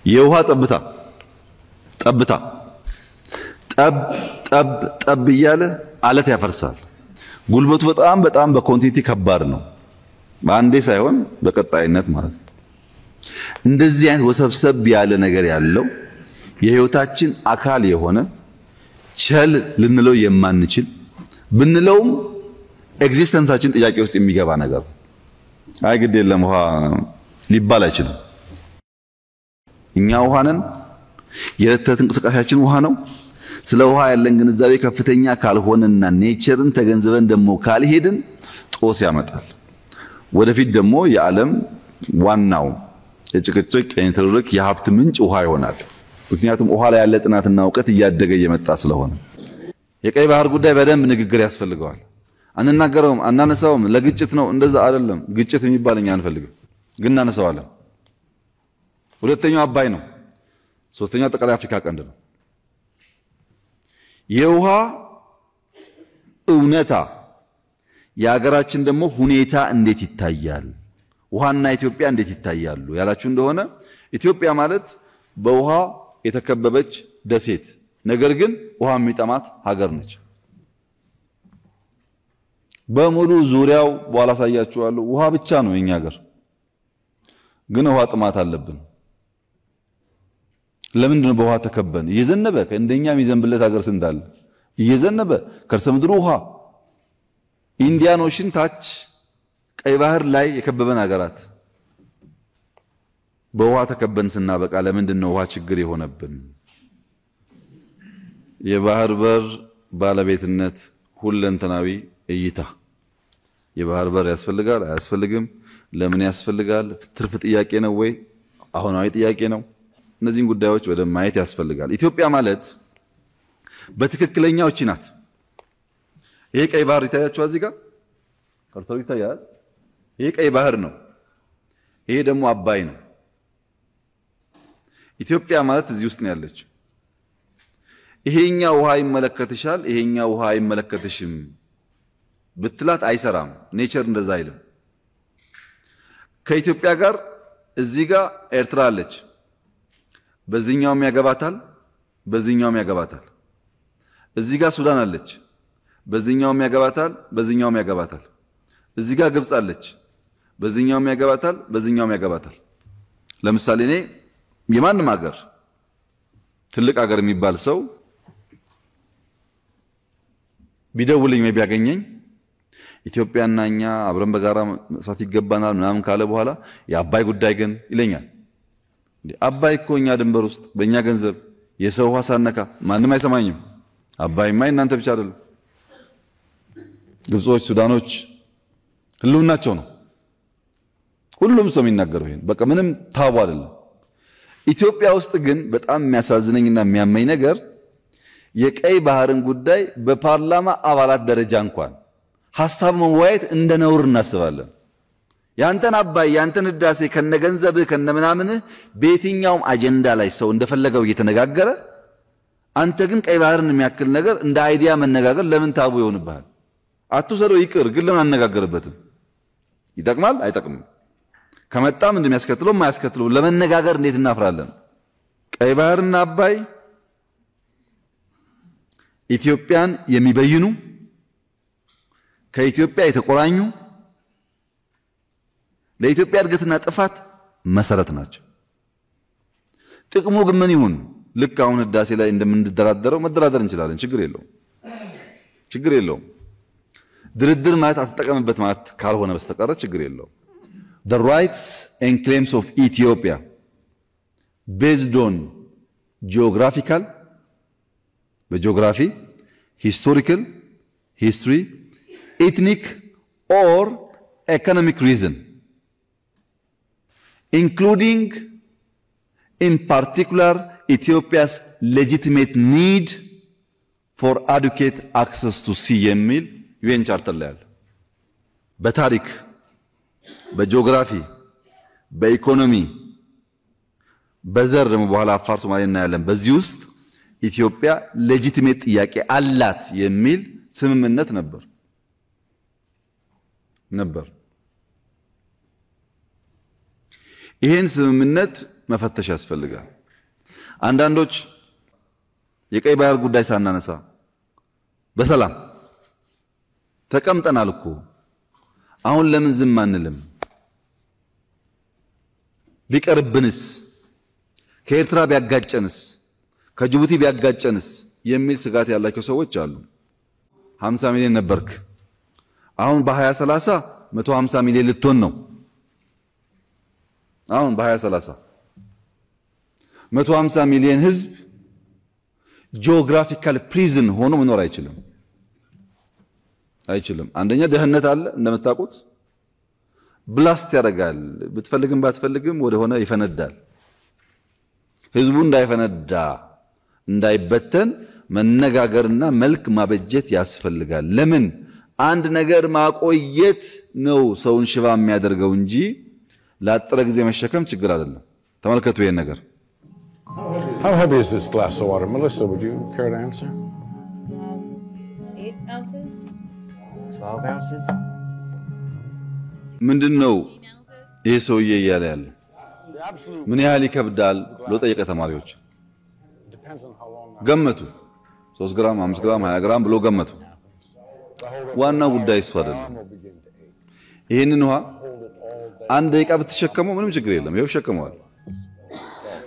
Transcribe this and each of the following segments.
የውሃ ጠብታ ጠብታ ጠብ ጠብ ጠብ እያለ አለት ያፈርሳል። ጉልበቱ በጣም በኮንቲቲ ከባድ ነው። በአንዴ ሳይሆን በቀጣይነት ማለት ነው። እንደዚህ አይነት ወሰብሰብ ያለ ነገር ያለው የህይወታችን አካል የሆነ ቸል ልንለው የማንችል ብንለውም ኤግዚስተንሳችን ጥያቄ ውስጥ የሚገባ ነገር አይ ግድ የለም ውሃ ሊባል አይችልም። እኛ ውሃ ነን። የዕለት እንቅስቃሴያችን ውሃ ነው። ስለ ውሃ ያለን ግንዛቤ ከፍተኛ ካልሆነና ኔቸርን ተገንዝበን ደግሞ ካልሄድን ጦስ ያመጣል። ወደፊት ደግሞ የዓለም ዋናው የጭቅጭቅ የኢንተርኔት የሀብት ምንጭ ውሃ ይሆናል። ምክንያቱም ውሃ ላይ ያለ ጥናትና ዕውቀት እያደገ እየመጣ ስለሆነ የቀይ ባህር ጉዳይ በደንብ ንግግር ያስፈልገዋል። አንናገረውም አናነሳውም ለግጭት ነው እንደዛ አይደለም። ግጭት የሚባል እኛ አንፈልግም፣ ግን እናነሳዋለን። ሁለተኛው አባይ ነው። ሶስተኛው ጠቅላይ አፍሪካ ቀንድ ነው። የውሃ እውነታ የሀገራችን ደግሞ ሁኔታ እንዴት ይታያል? ውሃና ኢትዮጵያ እንዴት ይታያሉ ያላችሁ እንደሆነ ኢትዮጵያ ማለት በውሃ የተከበበች ደሴት ነገር ግን ውሃ የሚጠማት ሀገር ነች። በሙሉ ዙሪያው በኋላ ሳያችኋለሁ ውሃ ብቻ ነው የኛ ሀገር፣ ግን ውሃ ጥማት አለብን። ለምንድን ነው በውሃ ተከበን? እየዘነበ እንደኛ የሚዘንብለት ሀገር ስንት አለ? እየዘነበ ከርሰ ምድሩ ውሃ ኢንዲያን ኦሽን ታች ቀይ ባህር ላይ የከበበን ሀገራት በውሃ ተከበን ስናበቃ ለምንድን ነው ውሃ ችግር የሆነብን? የባህር በር ባለቤትነት ሁለንተናዊ እይታ የባህር በር ያስፈልጋል አያስፈልግም? ለምን ያስፈልጋል? ትርፍ ጥያቄ ነው ወይ አሁናዊ ጥያቄ ነው? እነዚህን ጉዳዮች ወደ ማየት ያስፈልጋል። ኢትዮጵያ ማለት በትክክለኛው እቺ ናት። ይሄ ቀይ ባህር ይታያችኋል፣ እዚህ ጋር ከርሰው ይታያል። ይሄ ቀይ ባህር ነው። ይሄ ደግሞ አባይ ነው። ኢትዮጵያ ማለት እዚህ ውስጥ ነው ያለችው። ይሄኛው ውሃ ይመለከትሻል፣ ይሄኛው ውሃ አይመለከትሽም ብትላት አይሰራም። ኔቸር እንደዛ አይልም። ከኢትዮጵያ ጋር እዚህ ጋር ኤርትራ አለች። በዚህኛውም ያገባታል፣ በዚህኛውም ያገባታል። እዚህ ጋር ሱዳን አለች። በዚህኛውም ያገባታል፣ በዚህኛውም ያገባታል። እዚህ ጋር ግብጽ አለች። በዚህኛውም ያገባታል፣ በዚህኛውም ያገባታል። ለምሳሌ እኔ የማንም ሀገር ትልቅ ሀገር የሚባል ሰው ቢደውልኝ ወይ ቢያገኘኝ ኢትዮጵያና እኛ አብረን በጋራ መስራት ይገባናል ምናምን ካለ በኋላ የአባይ ጉዳይ ግን ይለኛል። አባይ እኮ እኛ ድንበር ውስጥ በእኛ ገንዘብ የሰው ውሃ ሳነካ ማንም አይሰማኝም። አባይማ እናንተ ብቻ አይደለም፣ ግብጾች፣ ሱዳኖች ህልውናቸው ነው። ሁሉም ሰው የሚናገረው ይሄን በቃ ምንም ታቡ አይደለም። ኢትዮጵያ ውስጥ ግን በጣም የሚያሳዝነኝና የሚያመኝ ነገር የቀይ ባህርን ጉዳይ በፓርላማ አባላት ደረጃ እንኳን ሐሳብ መወያየት እንደ ነውር እናስባለን። ያንተን አባይ ያንተን ህዳሴ ከነገንዘብህ ከነምናምንህ በየትኛውም አጀንዳ ላይ ሰው እንደፈለገው እየተነጋገረ አንተ ግን ቀይ ባህርን የሚያክል ነገር እንደ አይዲያ መነጋገር ለምን ታቡ ይሆንብሃል? አትውሰደው ይቅር፣ ግን ለምን አነጋገርበትም? ይጠቅማል አይጠቅምም? ከመጣም እንደሚያስከትለው ማያስከትለው ለመነጋገር እንዴት እናፍራለን? ቀይ ባህርና አባይ ኢትዮጵያን የሚበይኑ ከኢትዮጵያ የተቆራኙ ለኢትዮጵያ እድገትና ጥፋት መሰረት ናቸው። ጥቅሙ ግን ምን ይሁን? ልክ አሁን ህዳሴ ላይ እንደምንደራደረው መደራደር እንችላለን። ችግር የለውም። ድርድር ማለት አትጠቀምበት ማለት ካልሆነ በስተቀር ችግር የለውም። The rights and claims of Ethiopia based on geographical በጂኦግራፊ historical history ethnic or economic reason including in particular Ethiopia's legitimate need for adequate access to sea የሚል ዩኤን ቻርተር ላይ አለ። በታሪክ በጂኦግራፊ በኢኮኖሚ በዘር ደግሞ በኋላ አፋር ሶማሌ እናያለን። በዚህ ውስጥ ኢትዮጵያ ሌጂቲሜት ጥያቄ አላት የሚል ስምምነት ነበር። ይህን ስምምነት መፈተሽ ያስፈልጋል። አንዳንዶች የቀይ ባህር ጉዳይ ሳናነሳ በሰላም ተቀምጠናል እኮ አሁን ለምን ዝም አንልም? ቢቀርብንስ? ከኤርትራ ቢያጋጨንስ? ከጅቡቲ ቢያጋጨንስ? የሚል ስጋት ያላቸው ሰዎች አሉ። 50 ሚሊዮን ነበርክ፣ አሁን በ2030 150 ሚሊዮን ልትሆን ነው። አሁን በ2030 150 ሚሊዮን ህዝብ ጂኦግራፊካል ፕሪዝን ሆኖ መኖር አይችልም። አንደኛ ድህነት አለ እንደምታውቁት፣ ብላስት ያደርጋል። ብትፈልግም ባትፈልግም ወደ ሆነ ይፈነዳል። ህዝቡ እንዳይፈነዳ እንዳይበተን መነጋገርና መልክ ማበጀት ያስፈልጋል። ለምን አንድ ነገር ማቆየት ነው ሰውን ሽባ የሚያደርገው እንጂ ላጠረ ጊዜ መሸከም ችግር አይደለም። ተመልከቱ ይሄን ነገር። How heavy is this glass of water? Melissa, would you care to answer? 8 ounces? 12 ounces? ምንድነው ይሄ ሰውዬ እያለ ያለ? ምን ያህል ይከብዳል ብሎ ጠየቀ ተማሪዎች። ገመቱ 3 ግራም 5 ግራም 20 ግራም ብሎ ገመቱ። ዋናው ጉዳይ እሱ አይደለም። ይሄንን ውሃ አንድ ደቂቃ ብትሸከመው ምንም ችግር የለም፣ ይሄው ሸከመዋል።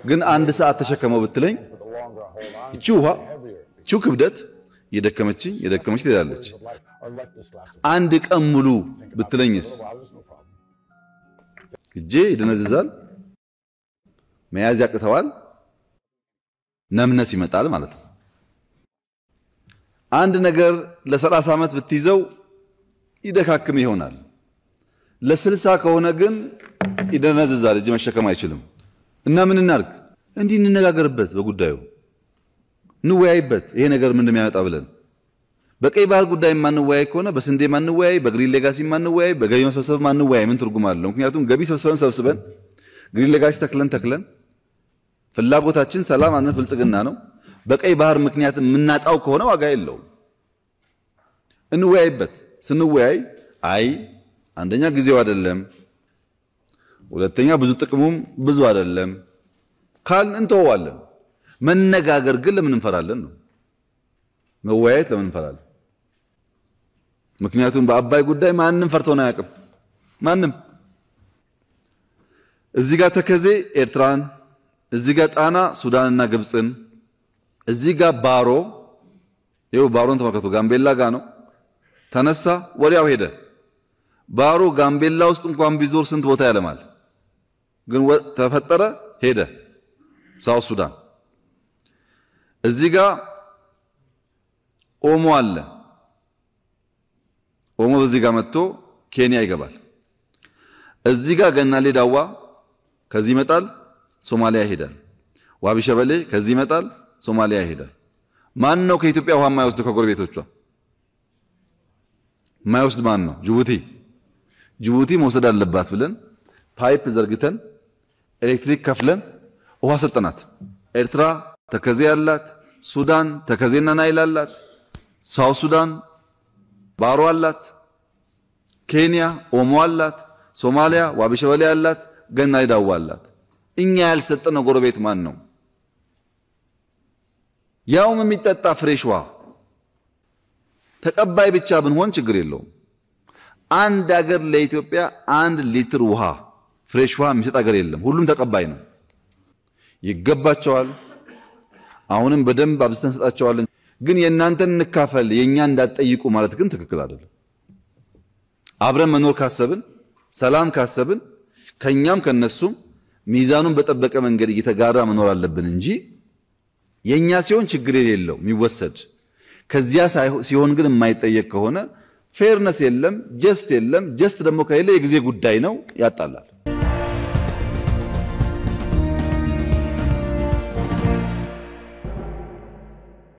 ግን አንድ ሰዓት ተሸከመው ብትለኝ እቺ ውሃ እቺ ክብደት የደከመችኝ ትሄዳለች። አንድ ቀን ሙሉ ብትለኝስ እጄ ይደነዝዛል፣ መያዝ ያቅተዋል፣ ነምነስ ይመጣል ማለት ነው። አንድ ነገር ለ30 ዓመት ብትይዘው ይደካክም ይሆናል። ለ60 ከሆነ ግን ይደነዝዛል፣ እጅ መሸከም አይችልም። እና ምን እናርግ? እንዲህ እንነጋገርበት፣ በጉዳዩ እንወያይበት። ይሄ ነገር ምን እንደሚያመጣ ብለን በቀይ ባህር ጉዳይ ማንወያይ ከሆነ በስንዴ ማንወያይ፣ በግሪን ሌጋሲ ማንወያይ፣ በገቢ መሰብሰብ ማንወያይ ምን ትርጉም አለው? ምክንያቱም ገቢ ሰብስበን ግሪን ሌጋሲ ተክለን ፍላጎታችን ሰላም፣ አንድነት፣ ብልጽግና ነው። በቀይ ባህር ምክንያት የምናጣው ከሆነ ዋጋ የለውም። እንወያይበት። ስንወያይ አይ አንደኛ ጊዜው አይደለም፣ ሁለተኛ ብዙ ጥቅሙም ብዙ አይደለም ካልን እንተዋለን። መነጋገር ግን ለምን እንፈራለን ነው። መወያየት ለምን እንፈራለን? ምክንያቱም በአባይ ጉዳይ ማንንም ፈርቶን አያውቅም። ማንም እዚህ ጋር ተከዜ ኤርትራን፣ እዚህ ጋር ጣና ሱዳንና ግብፅን፣ እዚህ ጋር ባሮ ይኸው ባሮን ተመልከቱ። ጋምቤላ ጋር ነው ተነሳ፣ ወዲያው ሄደ። ባሮ ጋምቤላ ውስጥ እንኳን ቢዞር ስንት ቦታ ያለማል። ግን ተፈጠረ፣ ሄደ ሳውት ሱዳን። እዚህ ጋር ኦሞ አለ። ኦሞ በዚህ ጋር መጥቶ ኬንያ ይገባል። እዚህ ጋር ገናሌ ዳዋ ከዚህ ይመጣል ሶማሊያ ይሄዳል። ዋቢ ሸበሌ ከዚህ ይመጣል ሶማሊያ ይሄዳል። ማን ነው ከኢትዮጵያ ውሃ የማይወስድ? ከጎረቤቶቿ የማይወስድ ማን ነው? ጅቡቲ መውሰድ አለባት ብለን ፓይፕ ዘርግተን ኤሌክትሪክ ከፍለን ውሃ ሰጠናት። ኤርትራ ተከዜ አላት፣ ሱዳን ተከዜና ናይል አላት፣ ሳውት ሱዳን ባሮ አላት፣ ኬንያ ኦሞ አላት፣ ሶማሊያ ዋቢ ሸበሌ አላት፣ ገናሌ ዳዋ አላት። እኛ ያልሰጠነው ጎረቤት ማን ነው? ያውም የሚጠጣ ፍሬሽ ውሃ ተቀባይ ብቻ ብንሆን ችግር የለውም። አንድ ሀገር ለኢትዮጵያ 1 ሊትር ውሃ ፍሬሽ ውሃ የሚሰጥ ሀገር የለም። ሁሉም ተቀባይ ነው። ይገባቸዋል። አሁንም በደንብ አብዝተን ሰጣቸዋለን። ግን የእናንተን እንካፈል የኛ እንዳትጠይቁ ማለት ግን ትክክል አይደለም። አብረን መኖር ካሰብን፣ ሰላም ካሰብን ከኛም ከነሱም ሚዛኑን በጠበቀ መንገድ እየተጋራ መኖር አለብን እንጂ የኛ ሲሆን ችግር የሌለው የሚወሰድ ከዚያ ሲሆን ግን የማይጠየቅ ከሆነ ፌርነስ የለም፣ ጀስት የለም። ጀስት ደግሞ ከሌለ የጊዜ ጉዳይ ነው፣ ያጣላል።